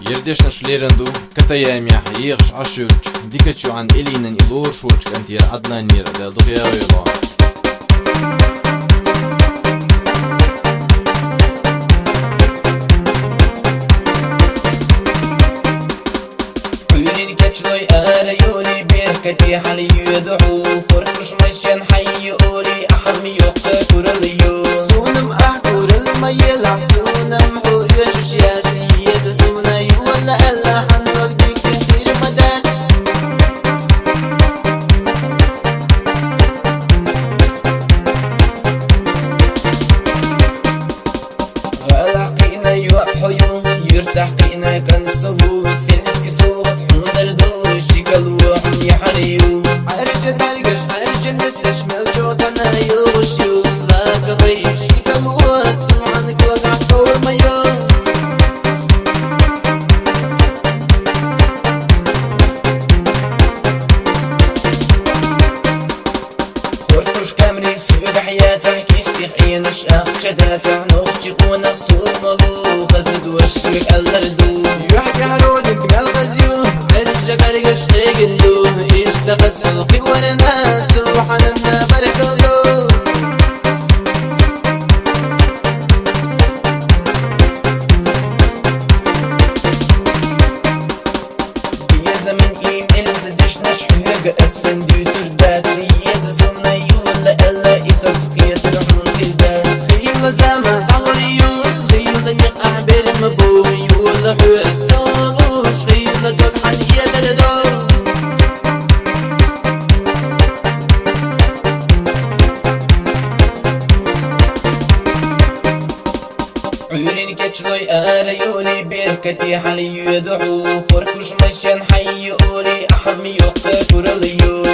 يردشنا شليرندو كتايام يحييغش عشولج ديكتشو عن إلينا إلور شولج كنتير عدنان مير أدال دقيا ويلا عيوني كتشلوي آليوني بيركتي حالي يدعو خركش مشين حي أولي أحمي يقتا كورليو سونم أحكور الميلع سونم حو يشوش ياسية سوني ولا ألا حنوك ديك كثير مدات غلقينا يوحيو يرتاح قينا كنسهو سلسكي صوت حمدر دو شيقلو حمي حريو عرج بالقش عرج نسش ملجوتنا يوشيو لا قضي شيقلو سمعنك وقع فور ميو خورتوش كامري سيود حياته كيستيخ اينش اخجداته نوختي قونق سومغو غزد وشسوك اللردو يوحك هرودك بالغزيو عرج بالقش ايقليو استغز الخيق ورنات وحننا برك اليوم يا زمن ايم الزدش نشحيق السندي ترداتي يا زمني ولا الا يخلص قيت رحمن خلدات خيل زمان طغريو خيل يقع برمبوي ولا حوس صالوش خيل دق عن يدردو عيوني كتشلوي آليوني بيركتي حالي يدعو خركوش مشين حي أولي أحمي يقتا كورليو